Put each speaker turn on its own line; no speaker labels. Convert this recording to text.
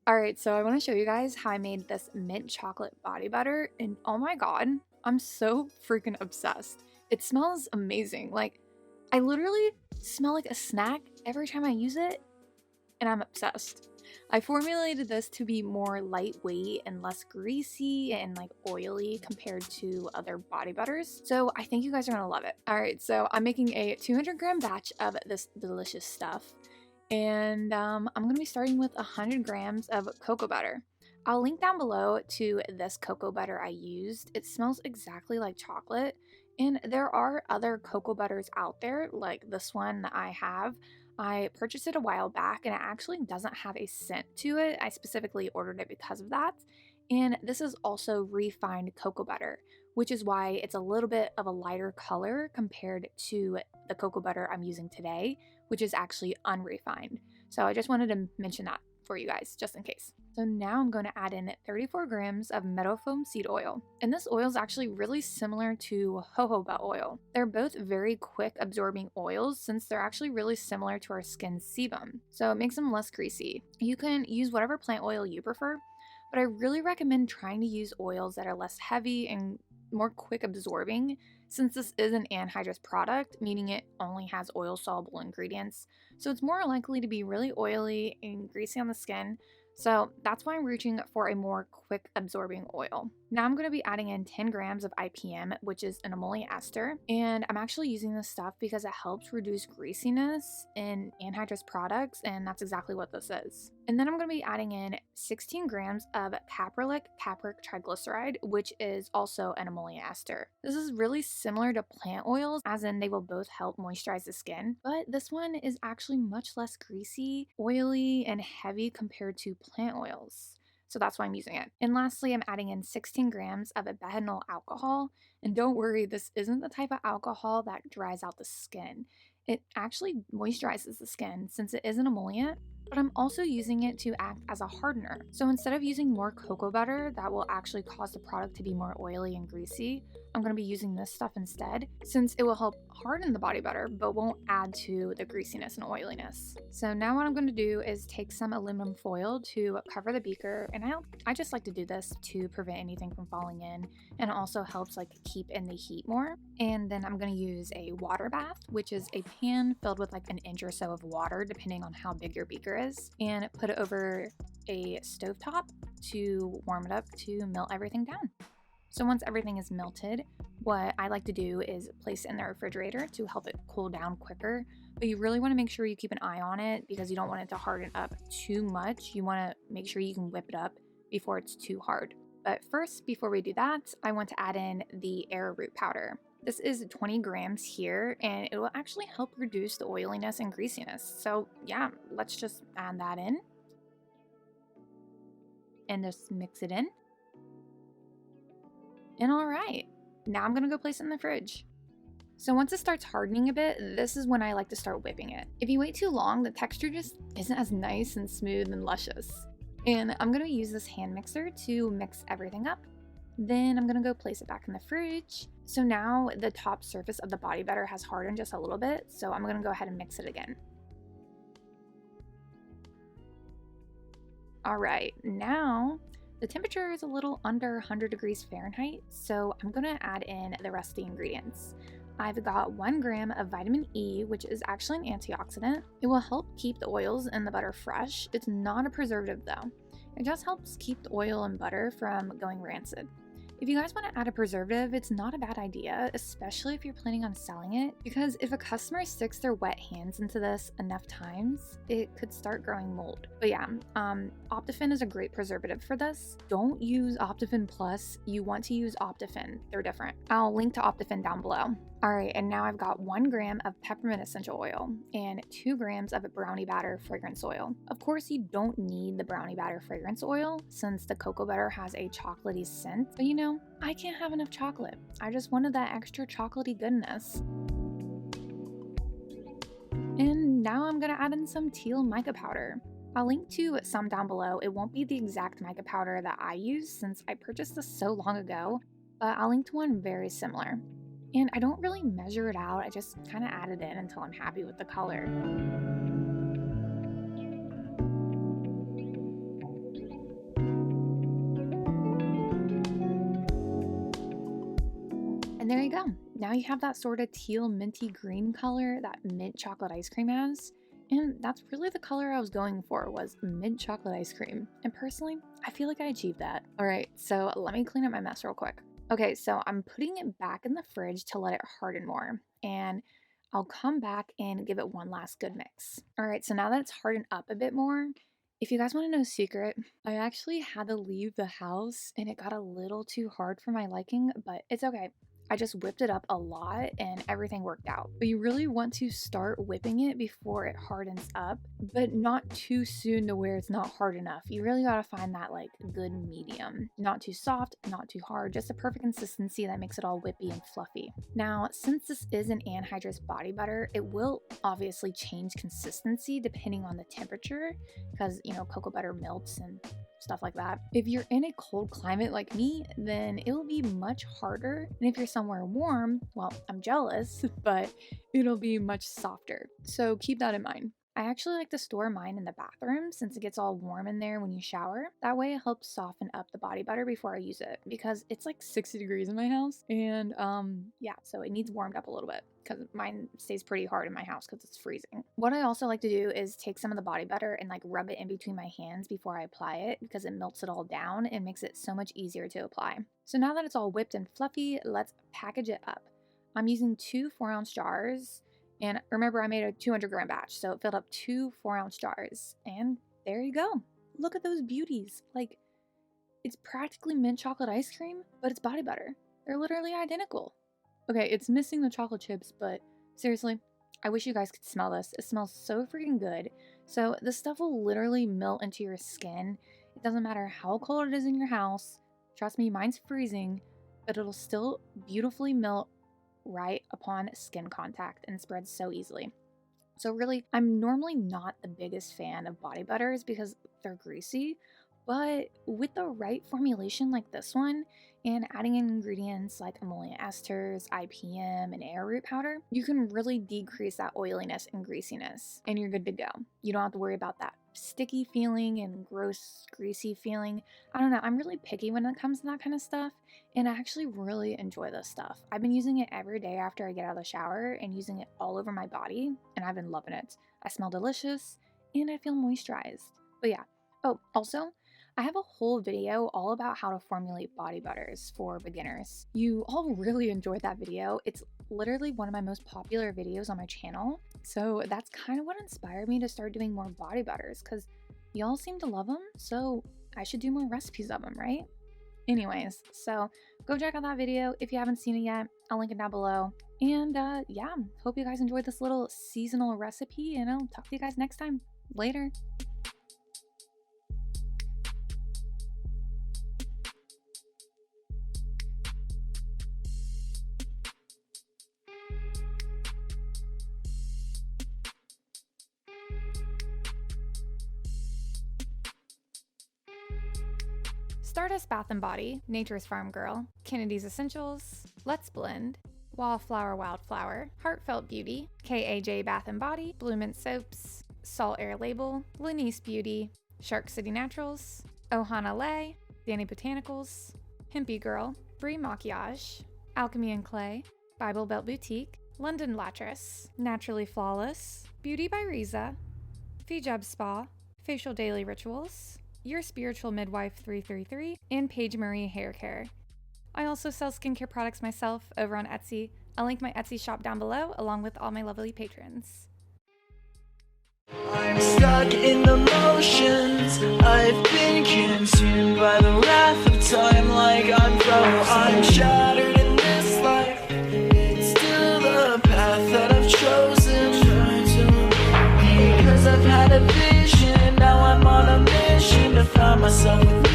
Alright, so I want to show you guys how I made this mint chocolate body butter, and oh my god, I'm so freaking obsessed. It smells amazing. Like, I literally smell like a snack every time I use it, and I'm obsessed. I formulated this to be more lightweight and less greasy and like oily compared to other body butters. So I think you guys are gonna love it. Alright, so I'm making a 200-gram batch of this delicious stuff. And I'm going to be starting with 100 grams of cocoa butter. I'll link down below to this cocoa butter I used. It smells exactly like chocolate, and there are other cocoa butters out there, like this one that I have. I purchased it a while back, and it actually doesn't have a scent to it. I specifically ordered it because of that. And this is also refined cocoa butter, which is why it's a little bit of a lighter color compared to the cocoa butter I'm using today, which is actually unrefined. So I just wanted to mention that for you guys, just in case. So now I'm going to add in 34 grams of meadow foam seed oil. And this oil is actually really similar to jojoba oil. They're both very quick absorbing oils since they're actually really similar to our skin's sebum. So it makes them less greasy. You can use whatever plant oil you prefer, but I really recommend trying to use oils that are less heavy and more quick absorbing, since this is an anhydrous product, meaning it only has oil soluble ingredients, so it's more likely to be really oily and greasy on the skin. So that's why I'm reaching for a more quick absorbing oil. Now I'm going to be adding in 10 grams of IPM, which is an emollient ester, and I'm actually using this stuff because it helps reduce greasiness in anhydrous products, and that's exactly what this is. And then I'm going to be adding in 16 grams of caprylic capric triglyceride, which is also an emollient ester. This is really similar to plant oils, as in they will both help moisturize the skin, but this one is actually much less greasy, oily, and heavy compared to plant oils. So that's why I'm using it. And lastly, I'm adding in 16 grams of ebenzyl alcohol. And don't worry, this isn't the type of alcohol that dries out the skin. It actually moisturizes the skin since it is an emollient, but I'm also using it to act as a hardener. So instead of using more cocoa butter that will actually cause the product to be more oily and greasy, I'm going to be using this stuff instead, since it will help harden the body butter but won't add to the greasiness and oiliness. So now what I'm going to do is take some aluminum foil to cover the beaker, and I just like to do this to prevent anything from falling in, and it also helps like keep in the heat more. And then I'm going to use a water bath, which is a pan filled with like an inch or so of water depending on how big your beaker is, and put it over a stovetop to warm it up to melt everything down. So once everything is melted, what I like to do is place it in the refrigerator to help it cool down quicker. But you really want to make sure you keep an eye on it because you don't want it to harden up too much. You want to make sure you can whip it up before it's too hard. But first, before we do that, I want to add in the arrowroot powder. This is 20 grams here, and it will actually help reduce the oiliness and greasiness. So yeah, let's just add that in and just mix it in. And all right, now I'm gonna go place it in the fridge. So once it starts hardening a bit, this is when I like to start whipping it. If you wait too long, the texture just isn't as nice and smooth and luscious. And I'm gonna use this hand mixer to mix everything up. Then I'm gonna go place it back in the fridge. So now the top surface of the body butter has hardened just a little bit, so I'm gonna go ahead and mix it again. All right, now the temperature is a little under 100 degrees Fahrenheit, so I'm gonna add in the rest of the ingredients. I've got 1 gram of vitamin E, which is actually an antioxidant. It will help keep the oils in the butter fresh. It's not a preservative though. It just helps keep the oil and butter from going rancid. If you guys want to add a preservative, it's not a bad idea, especially if you're planning on selling it, because if a customer sticks their wet hands into this enough times, it could start growing mold. But yeah, Optifin is a great preservative for this. Don't use Optifin Plus, you want to use Optifin, they're different. I'll link to Optifin down below. Alright, and now I've got 1 gram of peppermint essential oil and 2 grams of brownie batter fragrance oil. Of course, you don't need the brownie batter fragrance oil since the cocoa butter has a chocolatey scent, but you know, I can't have enough chocolate. I just wanted that extra chocolatey goodness. And now I'm gonna add in some teal mica powder. I'll link to some down below. It won't be the exact mica powder that I use since I purchased this so long ago, but I'll link to one very similar. And I don't really measure it out, I just kind of add it in until I'm happy with the color. And there you go. Now you have that sort of teal minty green color that mint chocolate ice cream has. And that's really the color I was going for, was mint chocolate ice cream. And personally, I feel like I achieved that. All right, so let me clean up my mess real quick. Okay, so I'm putting it back in the fridge to let it harden more. And I'll come back and give it one last good mix. All right, so now that it's hardened up a bit more, if you guys want to know a secret, I actually had to leave the house and it got a little too hard for my liking, but it's okay. I just whipped it up a lot and everything worked out. But you really want to start whipping it before it hardens up, but not too soon to where it's not hard enough. You really gotta find that like good medium. Not too soft, not too hard, just a perfect consistency that makes it all whippy and fluffy. Now, since this is an anhydrous body butter, it will obviously change consistency depending on the temperature because, you know, cocoa butter melts and stuff like that. If you're in a cold climate like me, then it will be much harder. And if you're somewhere warm, well, I'm jealous, but it'll be much softer. So keep that in mind. I actually like to store mine in the bathroom since it gets all warm in there when you shower. That way it helps soften up the body butter before I use it because it's like 60 degrees in my house. And yeah, so it needs warmed up a little bit because mine stays pretty hard in my house because it's freezing. What I also like to do is take some of the body butter and like rub it in between my hands before I apply it because it melts it all down and makes it so much easier to apply. So now that it's all whipped and fluffy, let's package it up. I'm using 2 4-ounce jars. And remember, I made a 200-gram batch, so it filled up 2 4-ounce jars. And there you go. Look at those beauties. Like, it's practically mint chocolate ice cream, but it's body butter. They're literally identical. Okay, it's missing the chocolate chips, but seriously, I wish you guys could smell this. It smells so freaking good. So this stuff will literally melt into your skin. It doesn't matter how cold it is in your house. Trust me, mine's freezing, but it'll still beautifully melt right upon skin contact and spreads so easily. So really, I'm normally not the biggest fan of body butters because they're greasy, but with the right formulation like this one and adding in ingredients like emollient esters, IPM, and arrowroot powder, you can really decrease that oiliness and greasiness and you're good to go. You don't have to worry about that sticky feeling and gross, greasy feeling. I don't know, I'm really picky when it comes to that kind of stuff, and I actually really enjoy this stuff. I've been using it every day after I get out of the shower and using it all over my body, and I've been loving it. I smell delicious, and I feel moisturized. But yeah. Oh, also, I have a whole video all about how to formulate body butters for beginners. You all really enjoyed that video. It's literally one of my most popular videos on my channel. So that's kind of what inspired me to start doing more body butters because y'all seem to love them. So I should do more recipes of them, right? Anyways, so go check out that video if you haven't seen it yet. I'll link it down below. And yeah, hope you guys enjoyed this little seasonal recipe, and I'll talk to you guys next time. Later. Stardust Bath & Body, Nature's Farm Girl, Kennedy's Essentials, LettsBlend, Wallflower Wildflower, Heartfelt Beauty, KAJ Bath & Body, Blue Mint Soaps, Salt Air Label, Lenice Beauty, Shark City Naturals, Ohana Lay, Danny Botanicals, Hempy Girl, Brie Maquillage, Alchemy and Clay, Bible Belt Boutique, London Latris, Naturally Flawless, Beauty by Riza, Fijab Spa, Facial Daily Rituals, Your Spiritual Midwife 333, and Paige Marie Hair Care. I also sell skincare products myself over on Etsy. I'll link my Etsy shop down below along with all my lovely patrons.
I'm stuck in the motions. I've been consumed by the wrath of time like I'm frozen. I'm shattered in this life. It's still the path that I've chosen. Because I've had a vision, now I'm on a mission to find myself.